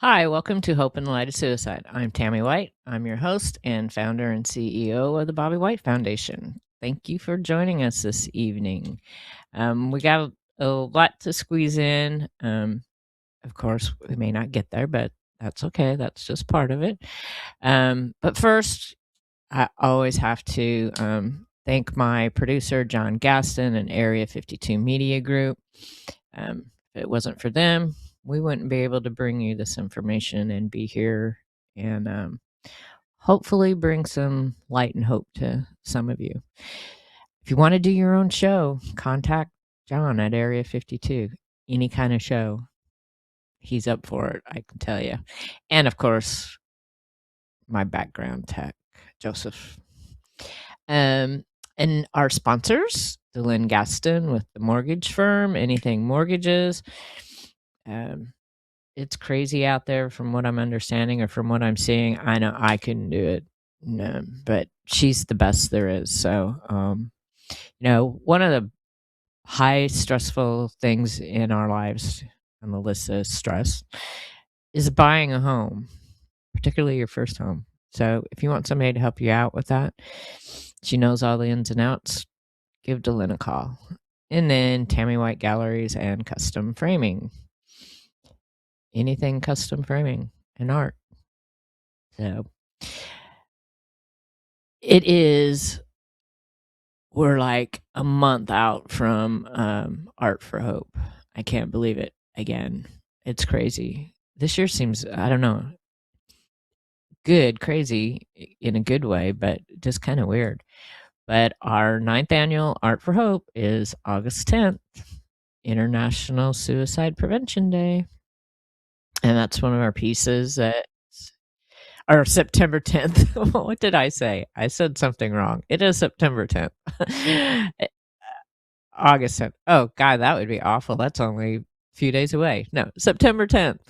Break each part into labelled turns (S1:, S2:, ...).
S1: Hi, welcome to Hope in the Light of Suicide. I'm Tammy White. I'm your host and founder and CEO of the Bobby White Foundation. Thank you for joining us this evening. We got a lot to squeeze in. Of course, we may not get there, but that's okay. That's just part of it. But first, I always have to thank my producer, John Gaston, and Area 52 Media Group. If it wasn't for them, we wouldn't be able to bring you this information and be here and hopefully bring some light and hope to some of you. If you want to do your own show, contact John at Area 52. Any kind of show, he's up for it, I can tell you. And of course, my background tech, Joseph. And our sponsors, Dylan Gaston with the mortgage firm, Anything Mortgages. It's crazy out there from what I'm understanding or from what I'm seeing. I know I couldn't do it, no, but she's the best there is. So, one of the high stressful things in our lives on the list of stress is buying a home, particularly your first home. So if you want somebody to help you out with that, she knows all the ins and outs, give Dylan a call. And then Tammy White Galleries and Custom Framing. Anything custom framing and art. So we're like a month out from Art for Hope. I can't believe it again. It's crazy. This year seems, I don't know, good, crazy in a good way, but just kind of weird. But our 9th annual Art for Hope is August 10th, International Suicide Prevention Day. And that's one of our pieces that, or September 10th. What did I say? I said something wrong. It is September 10th. August 10th. Oh, God, that would be awful. That's only a few days away. No, September 10th,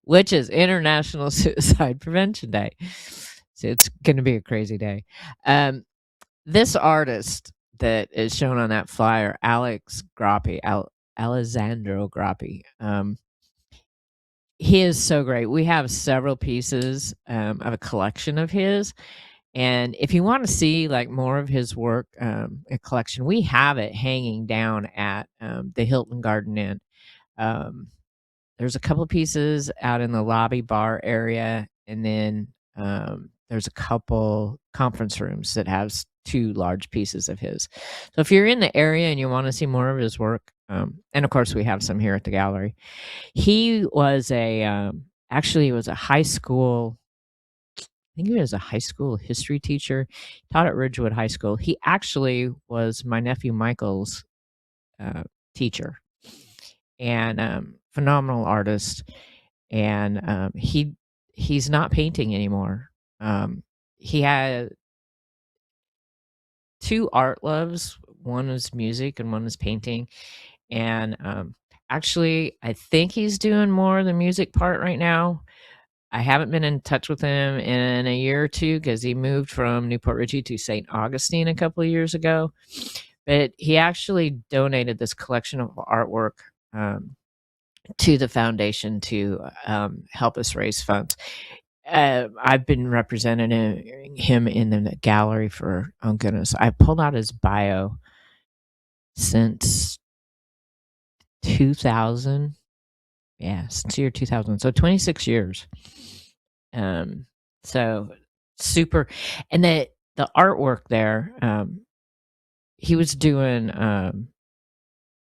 S1: which is International Suicide Prevention Day. So it's going to be a crazy day. This artist that is shown on that flyer, Alessandro Grappi, he is so great. We have several pieces of a collection of his. And if you want to see like more of his work, a collection, we have it hanging down at the Hilton Garden Inn. There's a couple of pieces out in the lobby bar area, and then there's a couple conference rooms that has 2 large pieces of his. So if you're in the area and you want to see more of his work, and of course we have some here at the gallery. He was actually he was a high school. I think he was a high school history teacher. Taught at Ridgewood High School. He actually was my nephew Michael's teacher, and phenomenal artist. And he's not painting anymore. He had 2 art loves. One was music and one was painting. And actually, I think he's doing more of the music part right now. I haven't been in touch with him in a year or 2 because he moved from Newport Richey to St. Augustine a couple of years ago. But he actually donated this collection of artwork to the foundation to help us raise funds. I've been representing him in the gallery for, oh goodness, I pulled out his bio since 2000. Yeah, since the year 2000. So 26 years. So super. And the artwork there, he was doing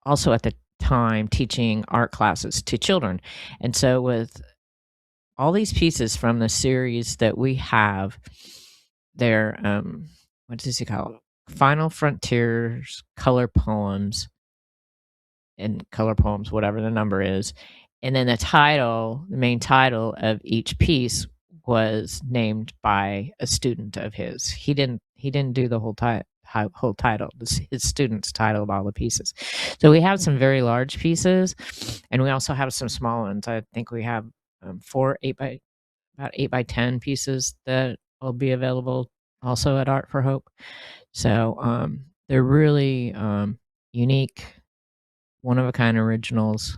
S1: also at the time teaching art classes to children. And so with all these pieces from the series that we have, they're what does he call it? Final Frontiers Color Poems, and color poems, whatever the number is. And then the main title of each piece was named by a student of his. He didn't do the whole title. His students titled all the pieces. So we have some very large pieces, and we also have some small ones. I think we have 8 by 10 pieces that will be available also at Art for Hope. So they're really unique, one of a kind originals.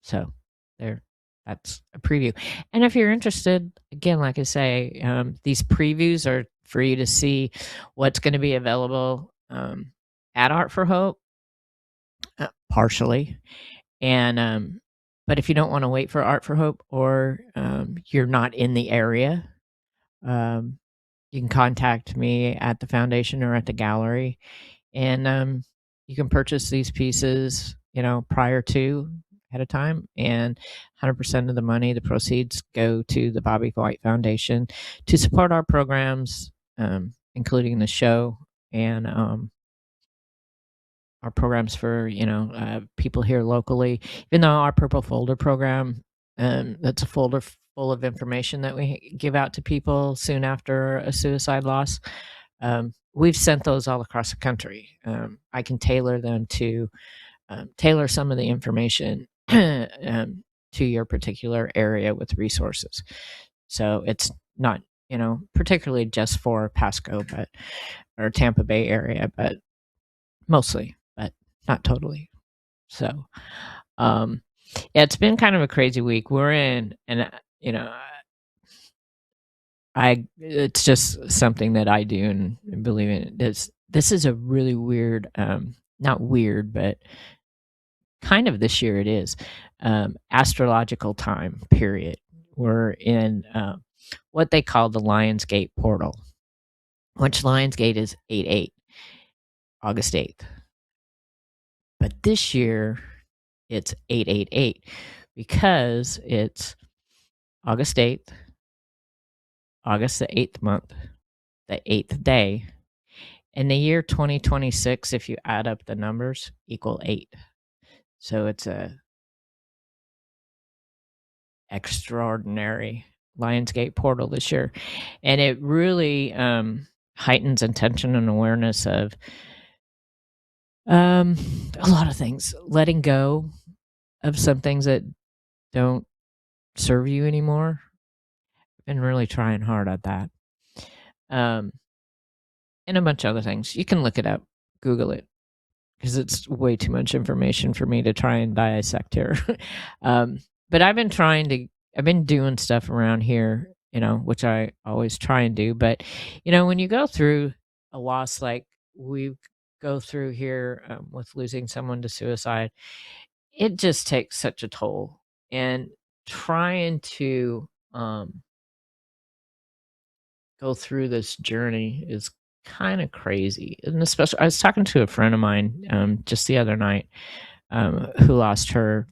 S1: So they're that's a preview. And if you're interested, again, like I say, these previews are for you to see what's going to be available at Art for Hope, partially. And but if you don't want to wait for Art for Hope, or you're not in the area, um, you can contact me at the foundation or at the gallery, and you can purchase these pieces, prior to ahead of time, and 100% of the money, the proceeds, go to the Bobby White Foundation to support our programs, including the show, and our programs for people here locally. Even though our Purple Folder program, that's a folder full of information that we give out to people soon after a suicide loss. We've sent those all across the country. I can tailor them to tailor some of the information to your particular area with resources. So it's not particularly just for Pasco, or Tampa Bay area, but mostly, but not totally. So, yeah, it's been kind of a crazy week. We're in, and it's just something that I do and believe in. This is a really weird, not weird, but kind of this year it is, astrological time period. We're in what they call the Lionsgate portal, which Lionsgate is 8/8, August 8th. But this year it's 8/8/8 because it's August 8th, August the 8th month, the 8th day, and the year 2026, if you add up the numbers, equal 8. So it's a extraordinary Lionsgate portal this year, and it really heightens attention and awareness of a lot of things. Letting go of some things that don't serve you anymore. I've been really trying hard at that. And a bunch of other things. You can look it up, Google it, because it's way too much information for me to try and dissect here. But I've been doing stuff around here, which I always try and do. But, when you go through a loss like we go through here, with losing someone to suicide, it just takes such a toll. And trying to go through this journey is kind of crazy. And especially, I was talking to a friend of mine just the other night, who lost her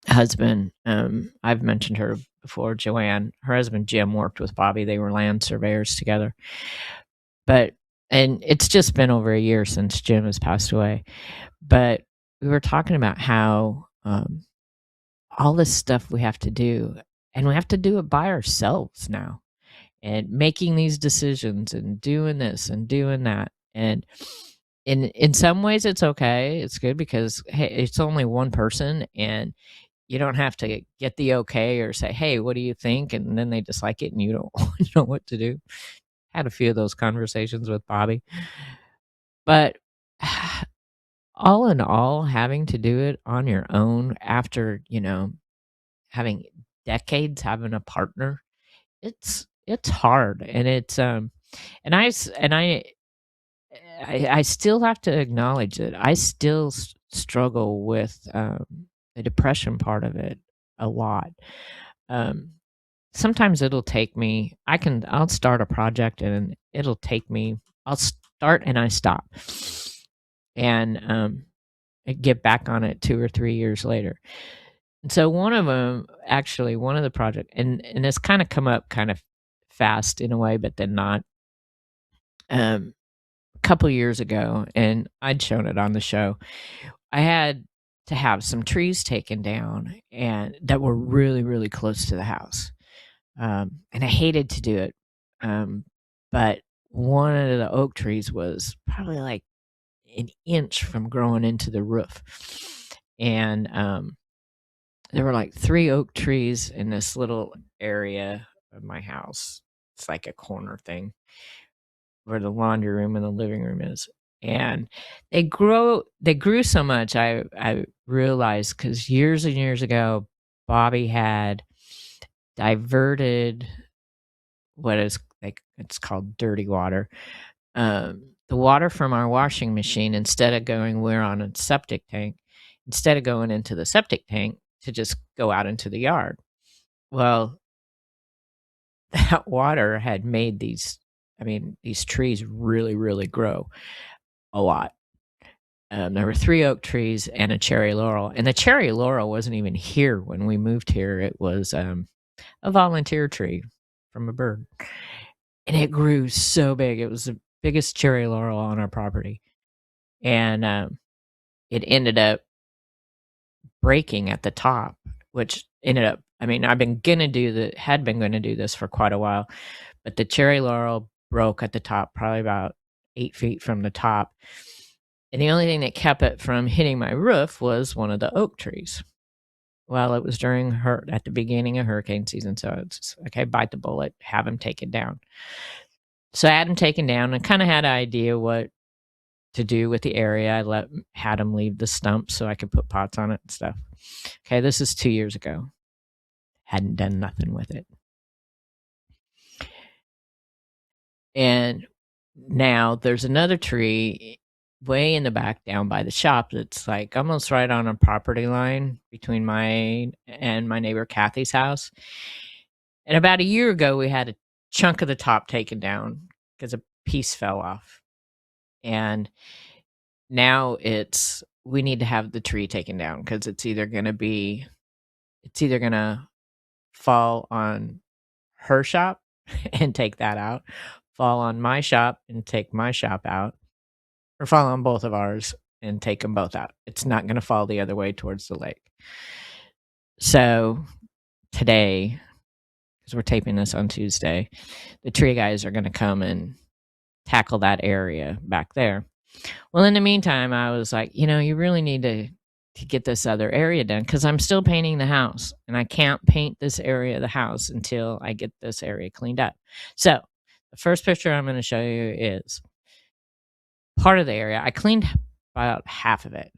S1: husband. I've mentioned her before, Joanne. Her husband Jim worked with Bobby. They were land surveyors together. And it's just been over a year since Jim has passed away. But we were talking about how all this stuff we have to do, and we have to do it by ourselves now, and making these decisions and doing this and doing that. And in some ways it's okay. It's good because, hey, it's only one person, and you don't have to get the okay or say, hey, what do you think? And then they dislike it and you don't know what to do. Had a few of those conversations with Bobby. But all in all, having to do it on your own after, having decades having a partner, it's hard. And it's and I still have to acknowledge that I still struggle with the depression part of it a lot. Sometimes it'll take me, I'll start a project and it'll take me, I'll start and I stop. And I get back on it 2 or 3 years later. And so one of the project, and it's kind of come up kind of fast in a way, but then not. A couple years ago, and I'd shown it on the show, I had to have some trees taken down and that were really, really close to the house. And I hated to do it. But one of the oak trees was probably like an inch from growing into the roof. And there were like 3 oak trees in this little area of my house. It's like a corner thing where the laundry room and the living room is. And they grew so much. I realized, because years and years ago, Bobby had diverted it's called dirty water. The water from our washing machine, instead of going, we're on a septic tank, instead of going into the septic tank, to just go out into the yard. Well, that water had made these trees really, really grow a lot. There were 3 oak trees and a cherry laurel, and the cherry laurel wasn't even here when we moved here. It was a volunteer tree from a bird, and it grew so big. It was the biggest cherry laurel on our property, and it ended up breaking at the top, which ended up. I've been gonna had been going to do this for quite a while, but the cherry laurel broke at the top, probably about 8 feet from the top. And the only thing that kept it from hitting my roof was one of the oak trees. Well, it was at the beginning of hurricane season, so it's okay, bite the bullet, have him taken down. So I had him taken down and kind of had an idea what to do with the area. I had him leave the stump so I could put pots on it and stuff. Okay, this is 2 years ago. Hadn't done nothing with it. And now there's another tree way in the back down by the shop that's like almost right on a property line between my and my neighbor Kathy's house. And about a year ago, we had a chunk of the top taken down because a piece fell off. And now we need to have the tree taken down because it's either going to fall on her shop and take that out, fall on my shop and take my shop out, or fall on both of ours and take them both out. It's not going to fall the other way towards the lake. So today, because we're taping this on Tuesday, the tree guys are going to come and tackle that area back there. Well, in the meantime, I was like, you really need to get this other area done because I'm still painting the house, and I can't paint this area of the house until I get this area cleaned up. So the first picture I'm going to show you is part of the area. I cleaned about half of it.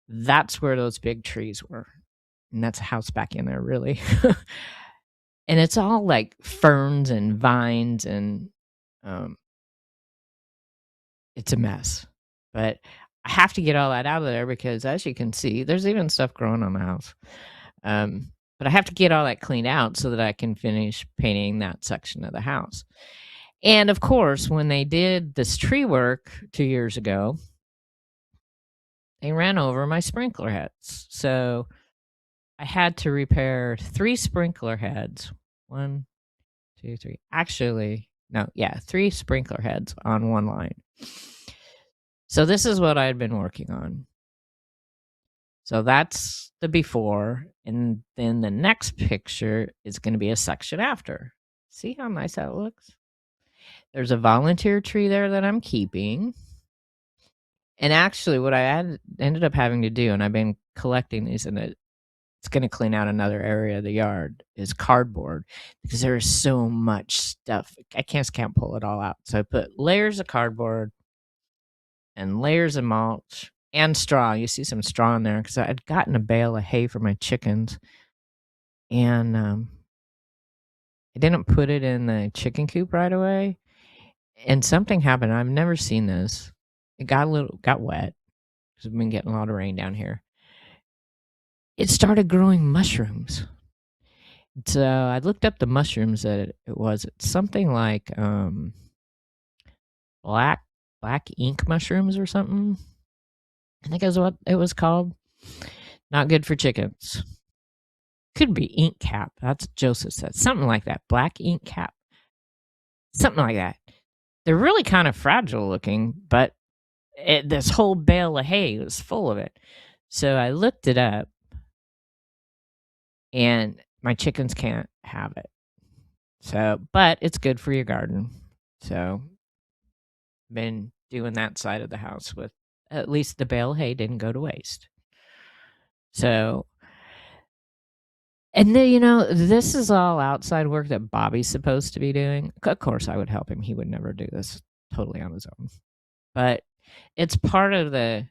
S1: That's where those big trees were. And that's a house back in there, really. And it's all like ferns and vines, and it's a mess. But I have to get all that out of there because, as you can see, there's even stuff growing on the house. But I have to get all that cleaned out so that I can finish painting that section of the house. And of course, when they did this tree work 2 years ago, they ran over my sprinkler heads. So I had to repair 3 sprinkler heads. 1, 2, 3. Actually, no, yeah, 3 sprinkler heads on one line. So this is what I had been working on. So that's the before, and then the next picture is going to be a section after. See how nice that looks? There's a volunteer tree there that I'm keeping. And actually, what I ended up having to do, and I've been collecting these, and it's going to clean out another area of the yard, is cardboard, because there is so much stuff. I can't pull it all out. So I put layers of cardboard and layers of mulch and straw. You see some straw in there because I had gotten a bale of hay for my chickens, and I didn't put it in the chicken coop right away. And something happened. I've never seen this. It got wet because we've been getting a lot of rain down here. It started growing mushrooms. So I looked up the mushrooms that it was. It's something like black ink mushrooms or something. I think that's what it was called. Not good for chickens. Could be ink cap. That's what Joseph said. Something like that. Black ink cap. Something like that. They're really kind of fragile looking, but this whole bale of hay was full of it. So I looked it up, and my chickens can't have it. So, but it's good for your garden. So, been doing that side of the house with at least the bale of hay didn't go to waste. So, and then, this is all outside work that Bobby's supposed to be doing. Of course, I would help him. He would never do this totally on his own. But it's part of the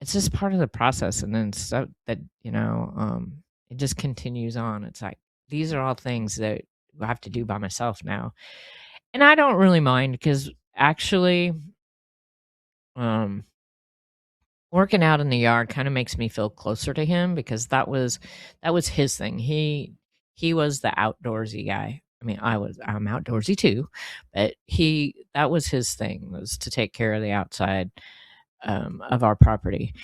S1: it's just part of the process, and then so that, it just continues on. It's like, these are all things that I have to do by myself now, and I don't really mind because actually, um, working out in the yard kinda makes me feel closer to him because that was his thing. He was the outdoorsy guy. I mean, I'm outdoorsy too, but he that was his thing, was to take care of the outside, of our property.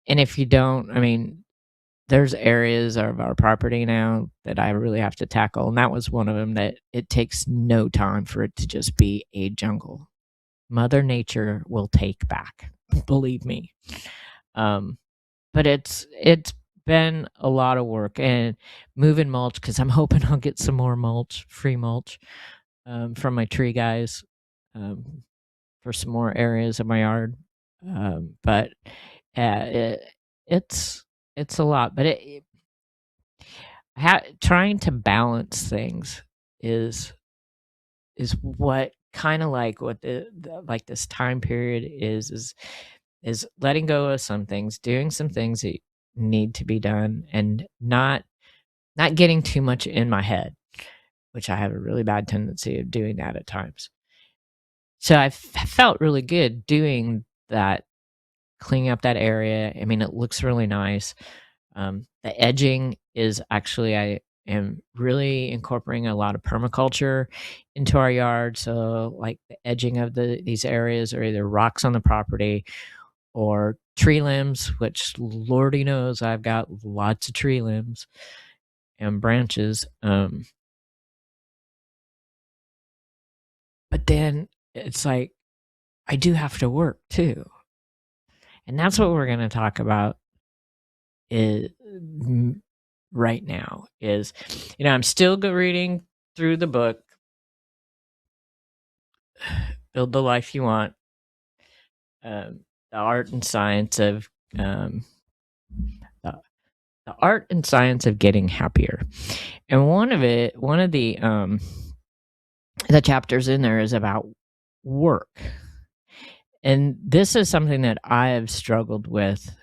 S1: And if you don't, I mean, there's areas of our property now that I really have to tackle, and that was one of them that it takes no time for it to just be a jungle. Mother Nature will take back, believe me. Um, but it's been a lot of work, and moving mulch because 'cause I'm hoping I'll get some more mulch, free mulch, from my tree guys, um, for some more areas of my yard. But, it it's it's a lot, but trying to balance things is is what kinda like what like this time period is letting go of some things, doing some things that need to be done, and not getting too much in my head, which I have a really bad tendency of doing that at times. So I felt really good doing that, cleaning up that area. I mean, it looks really nice. The edging is actually, I am really incorporating a lot of permaculture into our yard. So, like the edging of these areas are either rocks on the property or tree limbs, which Lordy knows I've got lots of tree limbs and branches. But then it's like I do have to work too, and that's what we're going to talk about is right now. Is I'm still reading through the book Build the Life You Want, the art and science of um, the, the art and science of getting happier. And one of the chapters in there is about work. And this is something that I have struggled with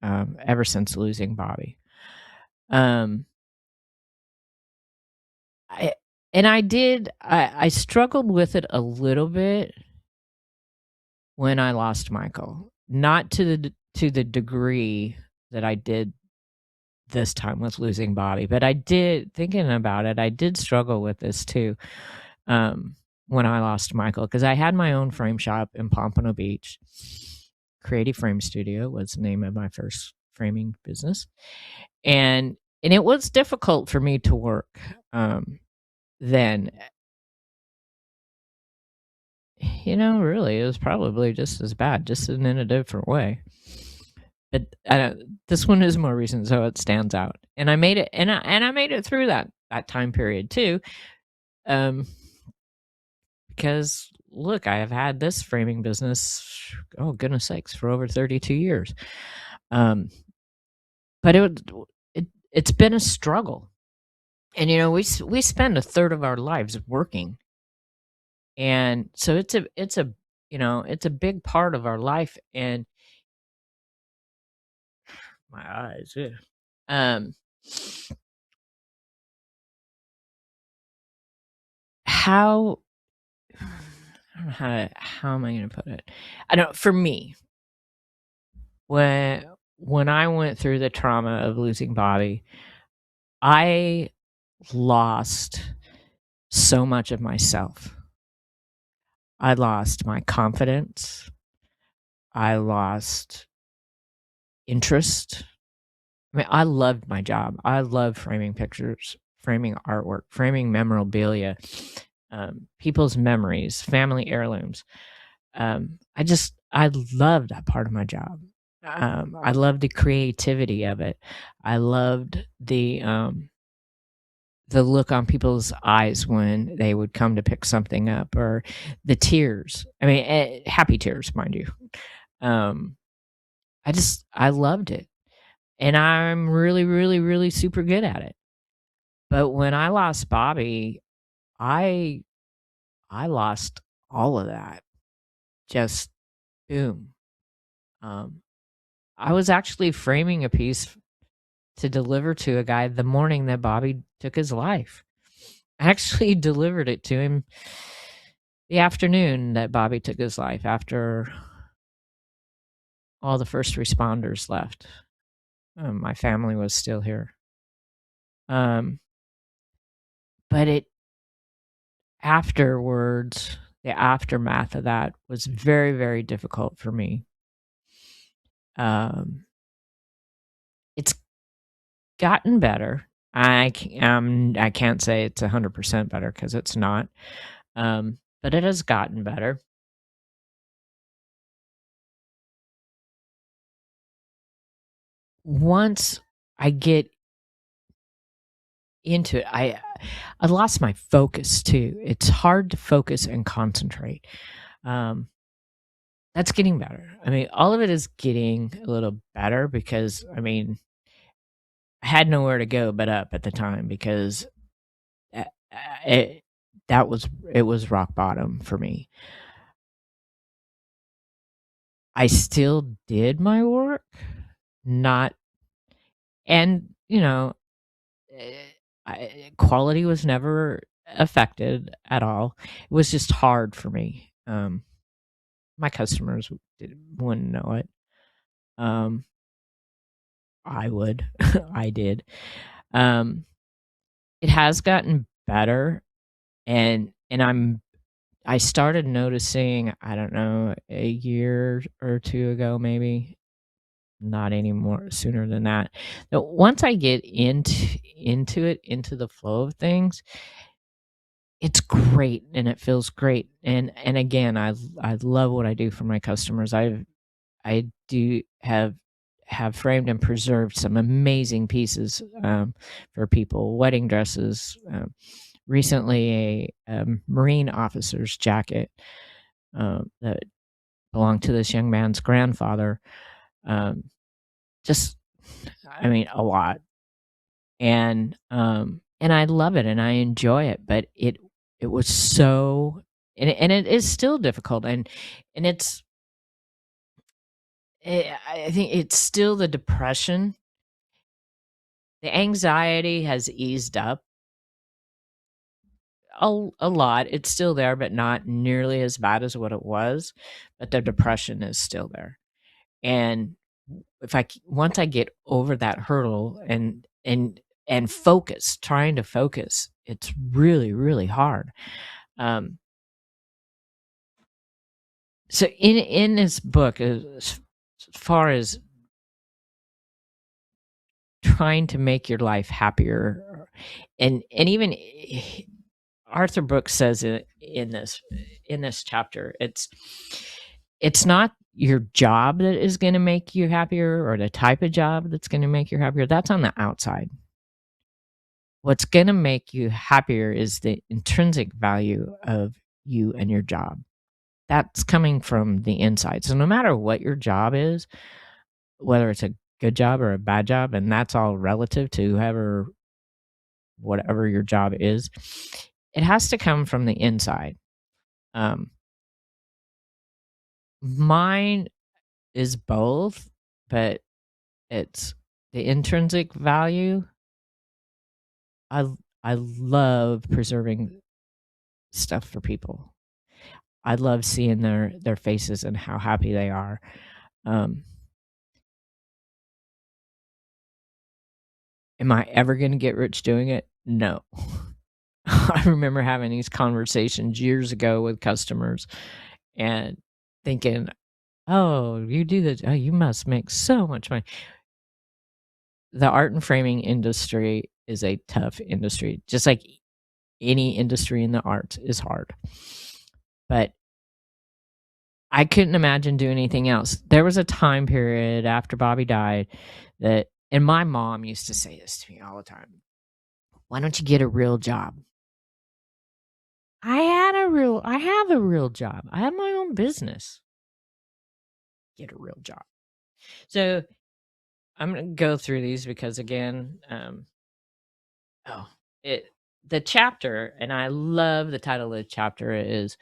S1: ever since losing Bobby. Um, I and I struggled with it a little bit when I lost Michael, not to the degree that I did this time with losing Bobby, but I did, thinking about it, I did struggle with this too, when I lost Michael, because I had my own frame shop in Pompano Beach. Creative Frame Studio was the name of my first framing business, and it was difficult for me to work, then. Really, it was probably just as bad, just in a different way. But I don't, this one is more recent, so it stands out. And I made it, and I made it through that time period too. Um, because look, I have had this framing business, oh goodness sakes, for over 32 years. But it's been a struggle, and we spend a third of our lives working, and so it's a big part of our life, and my eyes, yeah. Um, how I don't know how am I going to put it? I don't. For me, when I went through the trauma of losing Bobby, I lost so much of myself. I lost my confidence. I lost interest. I mean, I loved my job. I love framing pictures, framing artwork, framing memorabilia, people's memories, family heirlooms. I loved that part of my job. I loved the creativity of it. I loved the look on people's eyes when they would come to pick something up, or the tears. I mean, happy tears, mind you. Um, I loved it, and I'm really, really, really super good at it. But when I lost Bobby, I I lost all of that. Just boom. Um, I was actually framing a piece to deliver to a guy the morning that Bobby took his life. I actually delivered it to him the afternoon that Bobby took his life, after all the first responders left. My family was still here. Um, but it afterwards, the aftermath of that was very, very difficult for me. It's gotten better. I can't say it's 100% better, because it's not. But it has gotten better. Once I get into it, I lost my focus too. It's hard to focus and concentrate. Um, that's getting better. I mean, all of it is getting a little better, because I mean, I had nowhere to go but up at the time, because uh, it it was rock bottom for me. I still did my work, not, and eh, quality was never affected at all. It was just hard for me. My customers wouldn't know it. Um, I would. I did. Um, it has gotten better, and I started noticing, I don't know, a year or two ago, maybe, not anymore, sooner than that. That once I get into the flow of things, it's great and it feels great. And again, I love what I do for my customers. I do have framed and preserved some amazing pieces, for people, wedding dresses. Recently, a Marine officer's jacket, that belonged to this young man's grandfather. Um, just, I mean, a lot, and I love it and I enjoy it, but it was so, and it is still difficult, and I think it's still the depression. The anxiety has eased up a lot. It's still there, but not nearly as bad as what it was. But the depression is still there. And if once I get over that hurdle, and focus, trying to focus, it's really, really hard. Um, so in this book, as far as trying to make your life happier, and even Arthur Brooks says it in this chapter, it's not your job that is going to make you happier, or the type of job that's going to make you happier. That's on the outside. What's going to make you happier is the intrinsic value of you and your job. That's coming from the inside. So no matter what your job is, whether it's a good job or a bad job, and that's all relative to whatever your job is, it has to come from the inside. Um, Mine is both, but it's the intrinsic value. I I love preserving stuff for people. I love seeing their faces and how happy they are. Um, am I ever going to get rich doing it? No. I remember having these conversations years ago with customers and thinking, "Oh, you do this. Oh, you must make so much money." The art and framing industry is a tough industry, just like any industry in the arts is hard. But I couldn't imagine doing anything else. There was a time period after Bobby died that, and my mom used to say this to me all the time: "Why don't you get a real job?" I have a real job. I have my own business. Get a real job. So I'm going to go through these because, again, oh, it the chapter, and I love the title of the chapter, is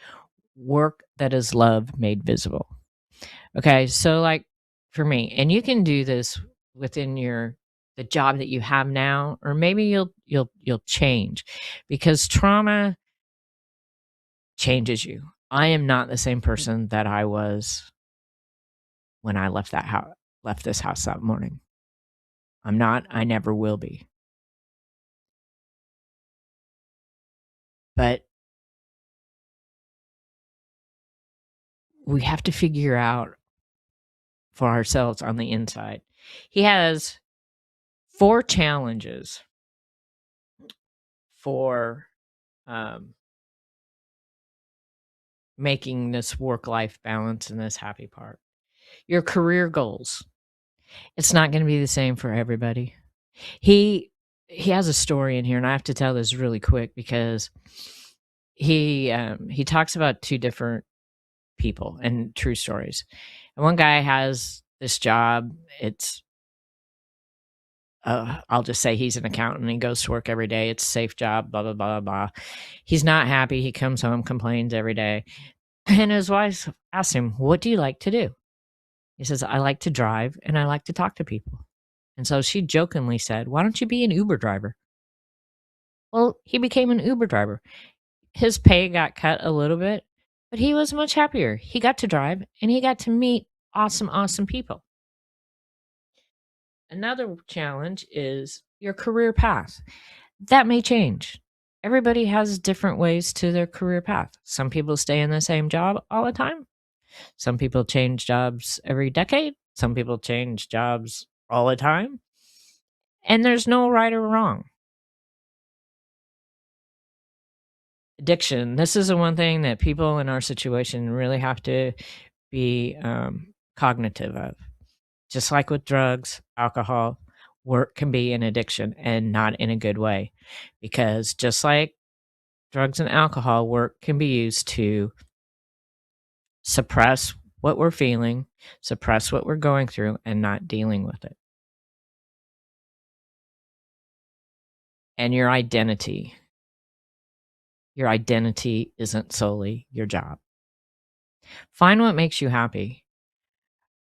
S1: "Work That Is Love Made Visible." Okay, so like for me, and you can do this within the job that you have now, or maybe you'll change, because trauma changes you. I am not the same person that I was when I left this house that morning. I'm not, I never will be. But we have to figure out for ourselves on the inside. He has 4 challenges for making this work-life balance and this happy part. Your career goals. It's not going to be the same for everybody. He has a story in here, and I have to tell this really quick because he talks about 2 different people and true stories. And one guy has this job. It's I'll just say he's an accountant. He goes to work every day. It's a safe job, blah, blah, blah, blah. He's not happy. He comes home, complains every day. And his wife asks him, "What do you like to do?" He says, "I like to drive and I like to talk to people." And so she jokingly said, "Why don't you be an Uber driver?" Well, he became an Uber driver. His pay got cut a little bit, but he was much happier. He got to drive and he got to meet awesome, awesome people. Another challenge is your career path. That may change. Everybody has different ways to their career path. Some people stay in the same job all the time. Some people change jobs every decade. Some people change jobs all the time. And there's no right or wrong. Addiction. This is the one thing that people in our situation really have to be cognitive of. Just like with drugs, alcohol, work can be an addiction, and not in a good way. Because just like drugs and alcohol, work can be used to suppress what we're feeling, suppress what we're going through, and not dealing with it. And your identity. Your identity isn't solely your job. Find what makes you happy.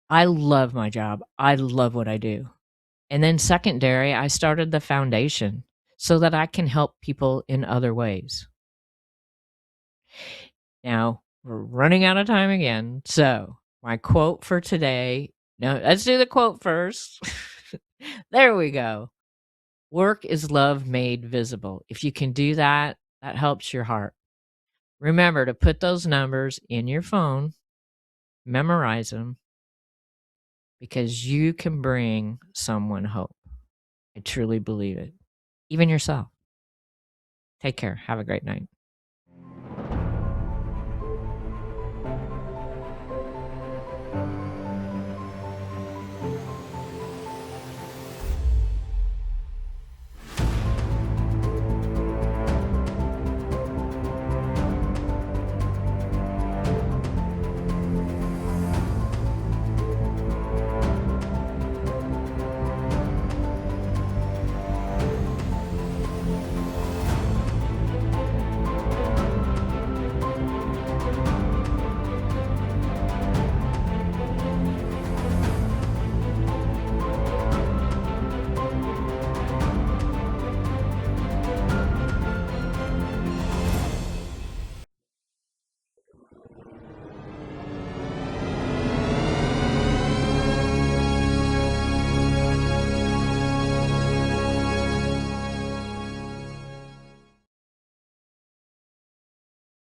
S1: I love my job. I love what I do. And then secondary, I started the foundation so that I can help people in other ways. Now, we're running out of time again. So, my quote for today. No, let's do the quote first. There we go. Work is love made visible. If you can do that, that helps your heart. Remember to put those numbers in your phone, memorize them, because you can bring someone hope. I truly believe it. Even yourself. Take care. Have a great night.